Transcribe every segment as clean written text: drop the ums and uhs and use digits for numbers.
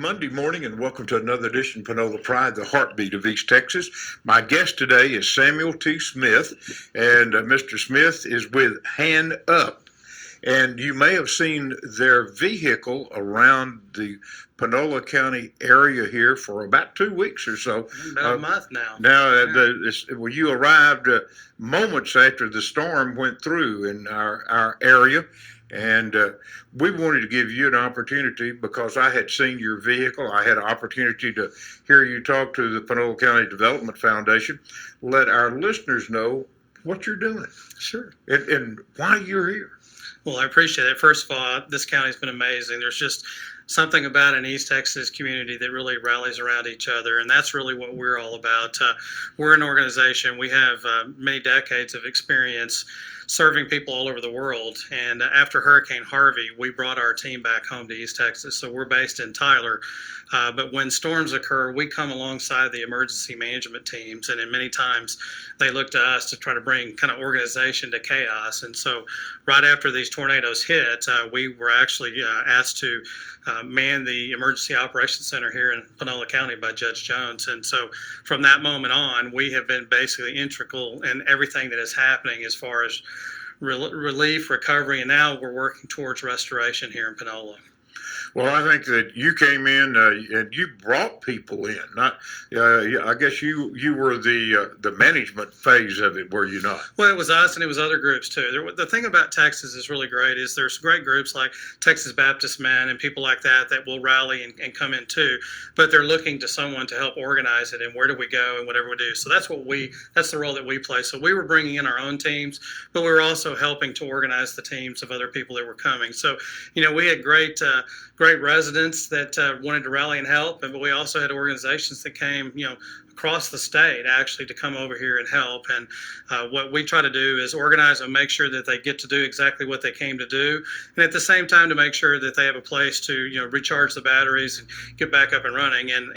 Monday morning and welcome to another edition of Panola Pride, the heartbeat of East Texas. My guest today is Samuel T. Smith, and Mr. Smith is with Hand Up. And you may have seen their vehicle around the Panola County area here for about 2 weeks or so. About a month now. Well, you arrived moments after the storm went through in our area. And we wanted to give you an opportunity because I had seen your vehicle. I had an opportunity to hear you talk to the Panola County Development Foundation. Let our listeners know what you're doing. Sure. And why you're here. Well, I appreciate it. First of all, this county's been amazing. There's just something about an East Texas community that really rallies around each other, and that's really what we're all about. We're an organization. We have many decades of experience serving people all over the world, and after Hurricane Harvey, we brought our team back home to East Texas. So we're based in Tyler, but when storms occur, we come alongside the emergency management teams, and in many times they look to us to try to bring kind of organization to chaos. And so right after these tornadoes hit, we were actually asked to man the Emergency Operations Center here in Panola County by Judge Jones. And so from that moment on, we have been basically integral in everything that is happening as far as relief, recovery, and now we're working towards restoration here in Panola. Well, I think that you came in and you brought people in. Not, I guess you were the management phase of it, were you not? Well, it was us and it was other groups too. The thing about Texas is really great is there's great groups like Texas Baptist Men and people like that will rally and come in too. But they're looking to someone to help organize it and where do we go and whatever we do. So that's the role that we play. So we were bringing in our own teams, but we were also helping to organize the teams of other people that were coming. So, we had great residents that wanted to rally and help, but we also had organizations that came, across the state actually to come over here and help. And what we try to do is organize and make sure that they get to do exactly what they came to do, and at the same time to make sure that they have a place to recharge the batteries and get back up and running. And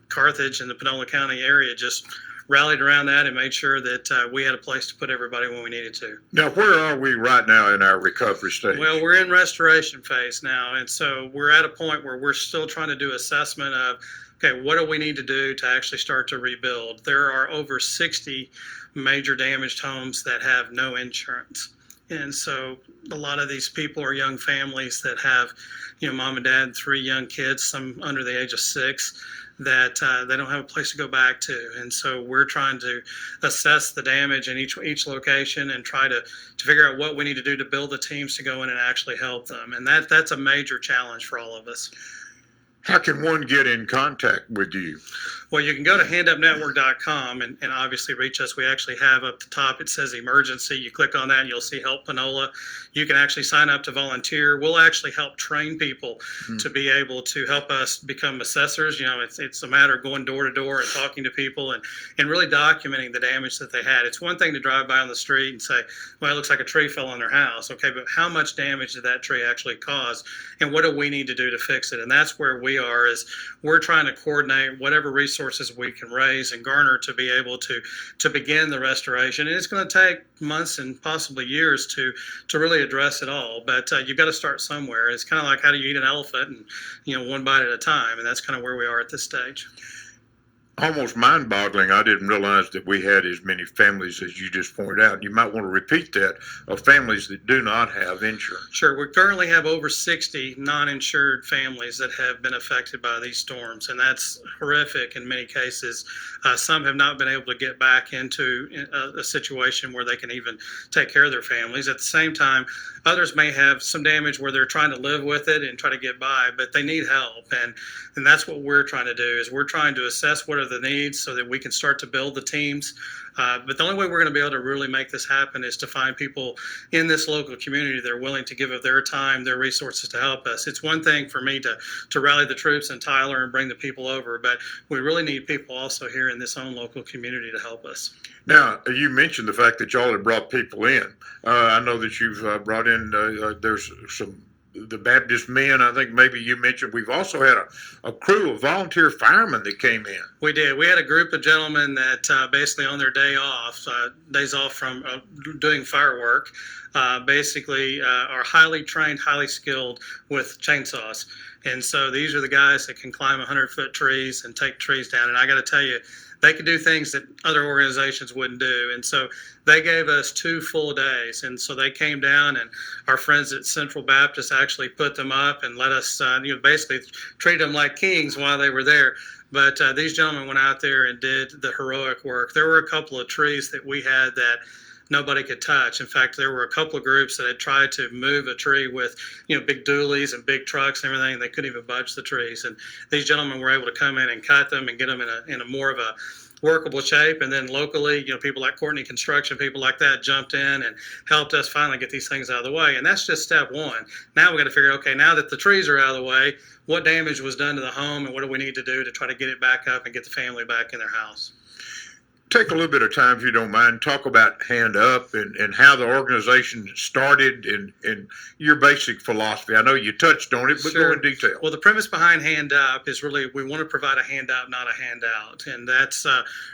Carthage and the Panola County area just rallied around that and made sure that we had a place to put everybody when we needed to. Now, where are we right now in our recovery stage? Well, we're in restoration phase now, and so we're at a point where we're still trying to do assessment of, okay, what do we need to do to actually start to rebuild? There are over 60 major damaged homes that have no insurance. And so a lot of these people are young families that have, mom and dad and 3 young kids, some under the age of 6, that they don't have a place to go back to. And so we're trying to assess the damage in each location and try to figure out what we need to do to build the teams to go in and actually help them. And that's a major challenge for all of us. How can one get in contact with you? Well, you can go to handupnetwork.com and obviously reach us. We actually have up the top, it says emergency. You click on that and you'll see Help Panola. You can actually sign up to volunteer. We'll actually help train people to be able to help us become assessors. It's a matter of going door to door and talking to people and really documenting the damage that they had. It's one thing to drive by on the street and say, well, it looks like a tree fell on their house. Okay, but how much damage did that tree actually cause? And what do we need to do to fix it? And that's where we are, is we're trying to coordinate whatever resources we can raise and garner to be able to begin the restoration. And it's going to take months and possibly years to really address it all, but you've got to start somewhere. It's kind of like, how do you eat an elephant? And one bite at a time, and that's kind of where we are at this stage. Almost mind-boggling. I didn't realize that we had as many families as you just pointed out. You might want to repeat that, of families that do not have insurance. Sure. We currently have over 60 non-insured families that have been affected by these storms, and that's horrific in many cases. Some have not been able to get back into a situation where they can even take care of their families. At the same time, others may have some damage where they're trying to live with it and try to get by, but they need help. And that's what we're trying to do, is we're trying to assess what are the needs so that we can start to build the teams. But the only way we're going to be able to really make this happen is to find people in this local community that are willing to give of their time, their resources to help us. It's one thing for me to rally the troops in Tyler and bring the people over, but we really need people also here in this own local community to help us. Now, you mentioned the fact that y'all have brought people in. I know that you've brought in, there's some the Baptist men. I think maybe you mentioned we've also had a crew of volunteer firemen that came in. We did. We had a group of gentlemen that basically on their days off from doing firework, are highly trained, highly skilled with chainsaws. And so these are the guys that can climb 100-foot trees and take trees down. And I got to tell you, they could do things that other organizations wouldn't do. And so they gave us 2 full days. And so they came down, and our friends at Central Baptist actually put them up and let us, basically treat them like kings while they were there. But these gentlemen went out there and did the heroic work. There were a couple of trees that we had that nobody could touch. In fact, there were a couple of groups that had tried to move a tree with, big dualies and big trucks and everything. And they couldn't even budge the trees. And these gentlemen were able to come in and cut them and get them in a more of a workable shape. And then locally, people like Courtney Construction, people like that jumped in and helped us finally get these things out of the way. And that's just step one. Now we got to figure, okay, now that the trees are out of the way, what damage was done to the home and what do we need to do to try to get it back up and get the family back in their house? Take a little bit of time, if you don't mind, talk about Hand Up and how the organization started and your basic philosophy. I know you touched on it, but Sure. go in detail. Well, the premise behind Hand Up is really we want to provide a hand up, not a handout. And that's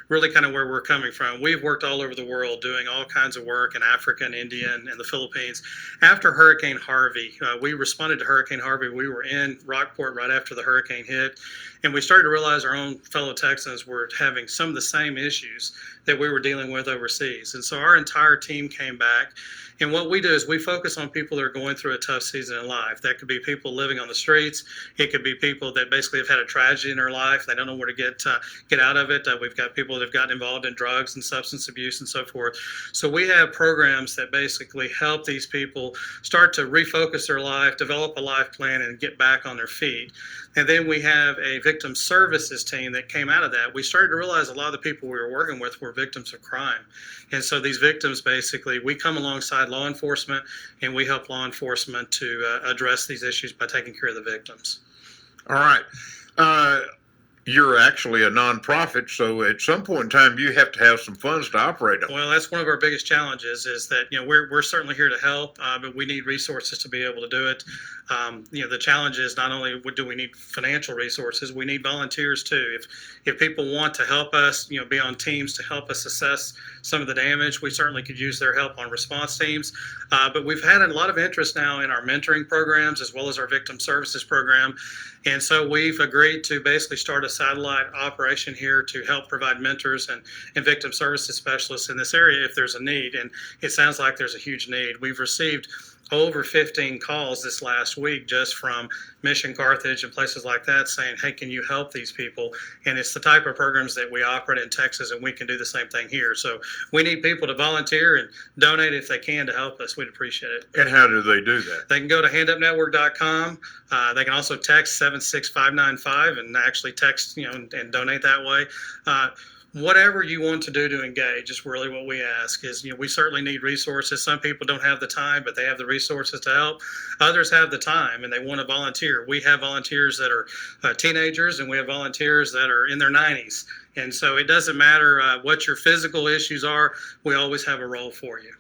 really kind of where we're coming from. We've worked all over the world doing all kinds of work in Africa and India and the Philippines. After Hurricane Harvey, we responded to Hurricane Harvey. We were in Rockport right after the hurricane hit. And we started to realize our own fellow Texans were having some of the same issues that we were dealing with overseas. And so our entire team came back. And what we do is we focus on people that are going through a tough season in life. That could be people living on the streets. It could be people that basically have had a tragedy in their life. They don't know where to get out of it. We've got people that have gotten involved in drugs and substance abuse and so forth. So we have programs that basically help these people start to refocus their life, develop a life plan, and get back on their feet. And then we have a victim services team that came out of that. We started to realize a lot of the people we were working with were victims of crime. And so these victims, basically, we come alongside law enforcement and we help law enforcement to address these issues by taking care of the victims. All right. You're actually a nonprofit, so at some point in time, you have to have some funds to operate on. Well, that's one of our biggest challenges is that, we're certainly here to help, but we need resources to be able to do it. The challenge is not only do we need financial resources, we need volunteers too. If people want to help us, be on teams to help us assess some of the damage, we certainly could use their help on response teams. But we've had a lot of interest now in our mentoring programs as well as our victim services program. And so we've agreed to basically start a satellite operation here to help provide mentors and victim services specialists in this area if there's a need. And it sounds like there's a huge need. We've received over 15 calls this last week just from Mission Carthage and places like that saying, hey, can you help these people? And it's the type of programs that we operate in Texas, and we can do the same thing here. So we need people to volunteer and donate if they can to help us. We'd appreciate it. And how do they do that? They can go to handupnetwork.com. They can also text 76595 and actually text, and donate that way. Whatever you want to do to engage is really what we ask is, we certainly need resources. Some people don't have the time, but they have the resources to help. Others have the time and they want to volunteer. We have volunteers that are teenagers and we have volunteers that are in their 90s. And so it doesn't matter what your physical issues are. We always have a role for you.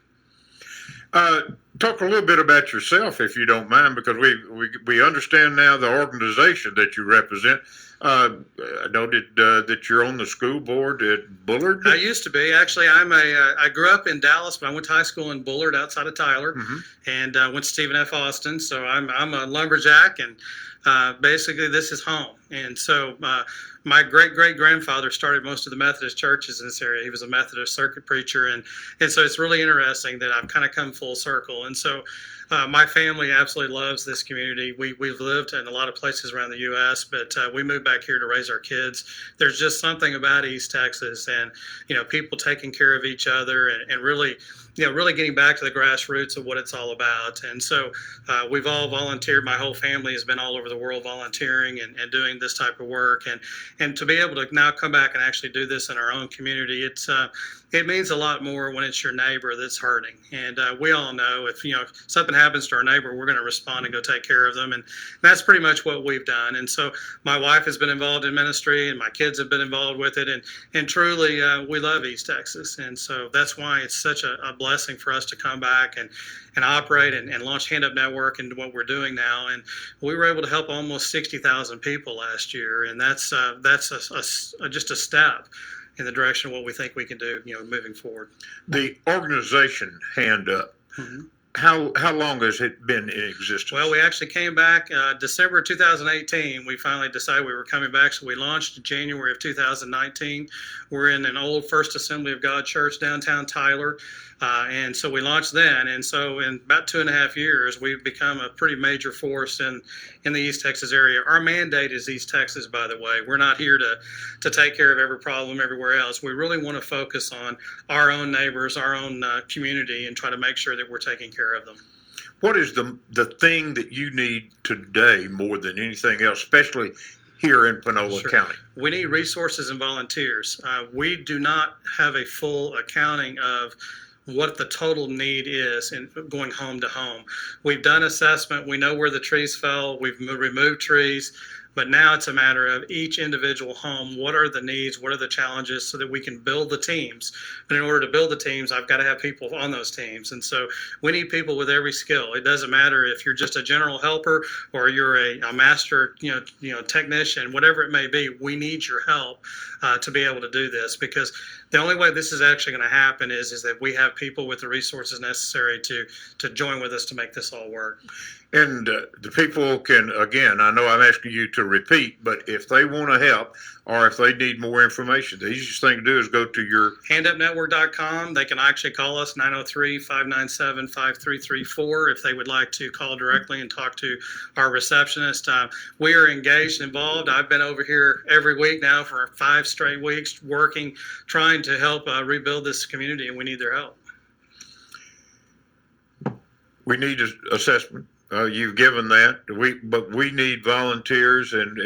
Talk a little bit about yourself, if you don't mind, because we understand now the organization that you represent. I noted that you're on the school board at Bullard. I used to be. Actually, I grew up in Dallas, but I went to high school in Bullard outside of Tyler, and went to Stephen F. Austin. So I'm a lumberjack, and basically this is home. And so my great-great-grandfather started most of the Methodist churches in this area. He was a Methodist circuit preacher, and so it's really interesting that I've kind of come full circle. And so my family absolutely loves this community. We've lived in a lot of places around the U.S., but we moved back here to raise our kids. There's just something about East Texas and, people taking care of each other and really, really getting back to the grassroots of what it's all about. And so we've all volunteered. My whole family has been all over the world volunteering and doing this type of work. And to be able to now come back and actually do this in our own community, It means a lot more when it's your neighbor that's hurting. And we all know if something happens to our neighbor, we're going to respond and go take care of them. And that's pretty much what we've done. And so my wife has been involved in ministry, and my kids have been involved with it. And truly, we love East Texas. And so that's why it's such a blessing for us to come back and operate and launch Hand Up Network into what we're doing now. And we were able to help almost 60,000 people last year. And that's just a step in the direction of what we think we can do, moving forward. The organization Hand Up, how long has it been in existence? Well, we actually came back December 2018. We finally decided we were coming back, so we launched in January of 2019. We're in an old First Assembly of God church downtown Tyler, and so we launched then. And so in about 2.5 years, we've become a pretty major force in the East Texas area. Our mandate is East Texas, by the way. We're not here to take care of every problem everywhere else. We really want to focus on our own neighbors, our own community, and try to make sure that we're taking care of them. What is the thing that you need today more than anything else, especially here in Panola County? We need resources and volunteers. We do not have a full accounting of what the total need is in going home to home. We've done assessment. We know where the trees fell. We've removed trees. But now it's a matter of each individual home. What are the needs? What are the challenges so that we can build the teams? But in order to build the teams, I've got to have people on those teams. And so we need people with every skill. It doesn't matter if you're just a general helper or you're a master, technician, whatever it may be. We need your help to be able to do this, because the only way this is actually going to happen is that we have people with the resources necessary to join with us to make this all work. And the people can, again, I know I'm asking you to repeat, but if they want to help or if they need more information, the easiest thing to do is go to your handupnetwork.com. They can actually call us 903-597-5334 if they would like to call directly and talk to our receptionist. We are engaged, involved. I've been over here every week now for 5 straight weeks working, trying to help rebuild this community, and we need their help. We need assessment. You've given that, but we need volunteers, and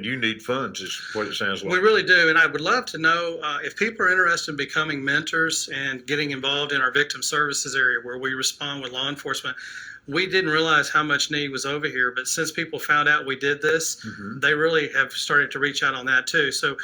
you need funds, is what it sounds like. We really do, and I would love to know if people are interested in becoming mentors and getting involved in our victim services area where we respond with law enforcement. We didn't realize how much need was over here, but since people found out we did this, they really have started to reach out on that too. So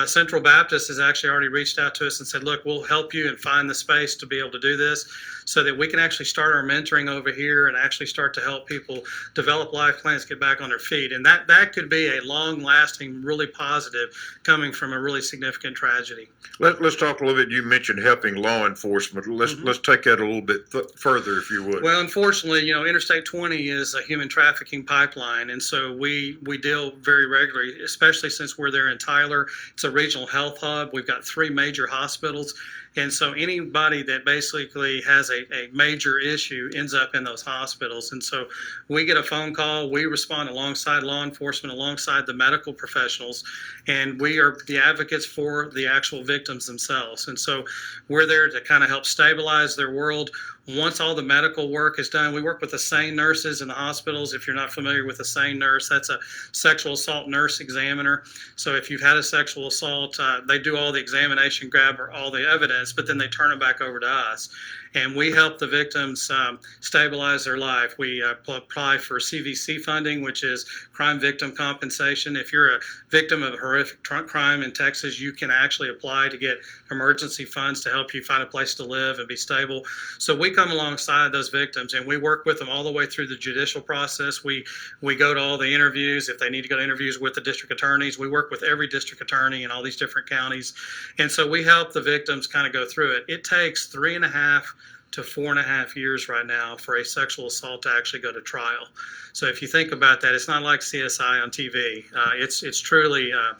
Central Baptist has actually already reached out to us and said, look, we'll help you and find the space to be able to do this so that we can actually start our mentoring over here and actually start to help people develop life plans, get back on their feet. And that could be a long-lasting, really positive, coming from a really significant tragedy. Let's talk a little bit. You mentioned helping law enforcement. Let's take that a little bit further, if you would. Well, unfortunately, Interstate 20 is a human trafficking pipeline, and so we deal very regularly, especially since we're there in Tyler. It's a regional health hub. We've got 3 major hospitals. And so anybody that basically has a major issue ends up in those hospitals. And so we get a phone call, we respond alongside law enforcement, alongside the medical professionals, and we are the advocates for the actual victims themselves. And so we're there to kind of help stabilize their world. Once all the medical work is done, we work with the SANE nurses in the hospitals. If you're not familiar with a SANE nurse, that's a sexual assault nurse examiner. So if you've had a sexual assault, they do all the examination, grab all the evidence, but then they turn it back over to us. And we help the victims stabilize their life. We apply for CVC funding, which is crime victim compensation. If you're a victim of a horrific crime in Texas, you can actually apply to get emergency funds to help you find a place to live and be stable. So we come alongside those victims and we work with them all the way through the judicial process. We go to all the interviews. If they need to go to interviews with the district attorneys, we work with every district attorney in all these different counties. And so we help the victims kind of go through it. It takes 3.5 to 4.5 years right now for a sexual assault to actually go to trial. So if you think about that, it's not like CSI on TV. It's truly a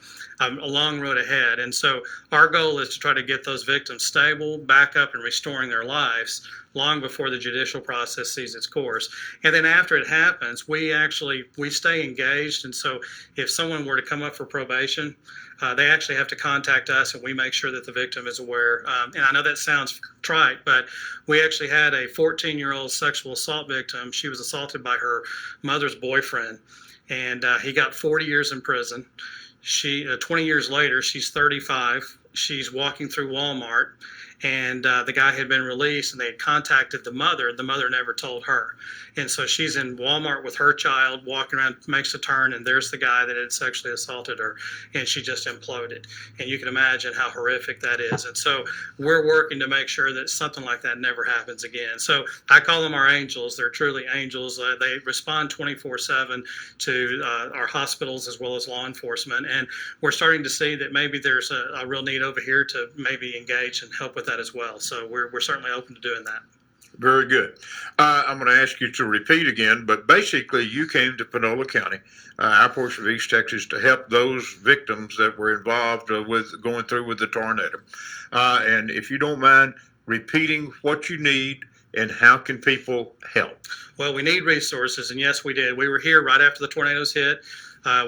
long road ahead. And so our goal is to try to get those victims stable, back up and restoring their lives long before the judicial process sees its course. And then after it happens, we stay engaged. And so if someone were to come up for probation, they actually have to contact us and we make sure that the victim is aware. And I know that sounds trite, but we actually had a 14-year-old sexual assault victim. She was assaulted by her mother's boyfriend, and he got 40 years in prison. 20 years later, she's 35. she's walking through Walmart, and the guy had been released, and they had contacted the mother. The mother never told her. And so she's in Walmart with her child, walking around, makes a turn, and there's the guy that had sexually assaulted her, and she just imploded. And you can imagine how horrific that is. And so we're working to make sure that something like that never happens again. So I call them our angels. They're truly angels. They respond 24/7 to our hospitals as well as law enforcement. And we're starting to see that maybe there's a real need over here to maybe engage and help with that as well. So we're certainly open to doing that. Very good. I'm going to ask you to repeat again, but basically you came to Panola County, our portion of East Texas, to help those victims that were involved with going through with the tornado. And if you don't mind repeating what you need and how can people help? Well, we need resources, and yes, we did. We were here right after the tornadoes hit.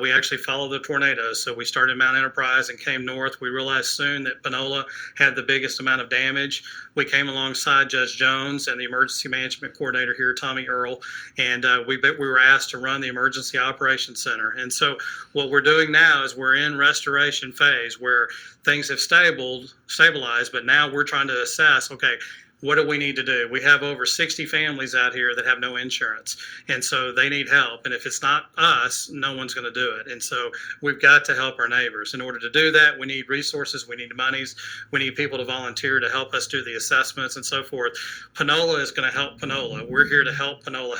We actually followed the tornadoes. So we started Mount Enterprise and came north. We realized soon that Panola had the biggest amount of damage. We came alongside Judge Jones and the emergency management coordinator here, Tommy Earl, and we were asked to run the emergency operations center. And so what we're doing now is we're in restoration phase where things have stabilized, but now we're trying to assess, okay, what do we need to do? We have over 60 families out here that have no insurance, and so they need help. And if it's not us, no one's going to do it. And so we've got to help our neighbors. In order to do that, we need resources, we need monies, we need people to volunteer to help us do the assessments and so forth. Panola is going to help Panola. We're here to help Panola,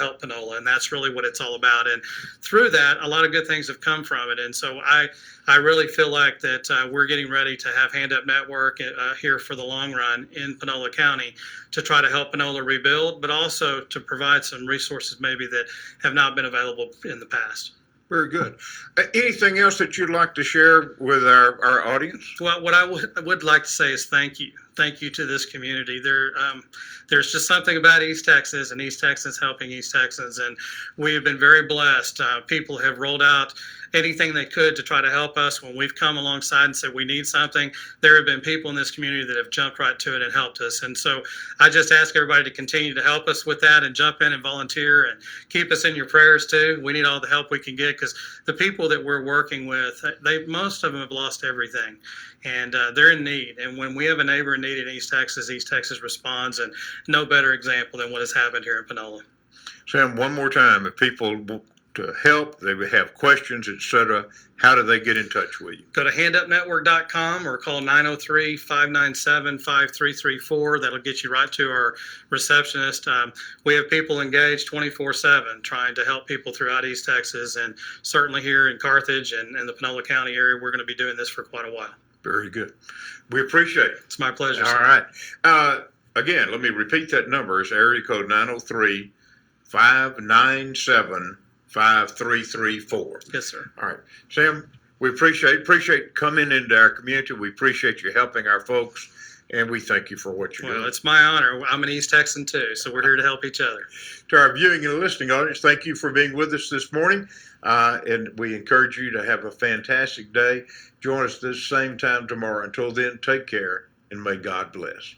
and that's really what it's all about. And through that, a lot of good things have come from it. And so I really feel like that we're getting ready to have Hand Up Network here for the long run in Panola County to try to help Panola rebuild, but also to provide some resources maybe that have not been available in the past. Very good. Anything else that you'd like to share with our audience? Well, what I would like to say is thank you. Thank you to this community. There's just something about East Texas and East Texans helping East Texans, and we have been very blessed. People have rolled out anything they could to try to help us when we've come alongside and said we need something. There have been people in this community that have jumped right to it and helped us. And so I just ask everybody to continue to help us with that and jump in and volunteer and keep us in your prayers too. We need all the help we can get because the people that we're working with, most of them have lost everything, and they're in need. And when we have a neighbor in need in East Texas responds, and no better example than what has happened here in Panola. Sam, one more time, if people want to help, they would have questions, etc., how do they get in touch with you? Go to handupnetwork.com or call 903-597-5334. That'll get you right to our receptionist. We have people engaged 24/7 trying to help people throughout East Texas, and certainly here in Carthage and in the Panola County area, we're going to be doing this for quite a while. Very good. We appreciate it. It's my pleasure. All right. Again, let me repeat that number. It's area code 903-597-5334. Yes, sir. All right. Sam, we appreciate coming into our community. We appreciate you helping our folks, and we thank you for what you're doing. Well, it's my honor. I'm an East Texan too, so we're here to help each other. To our viewing and listening audience, thank you for being with us this morning, and we encourage you to have a fantastic day. Join us this same time tomorrow. Until then, take care, and may God bless.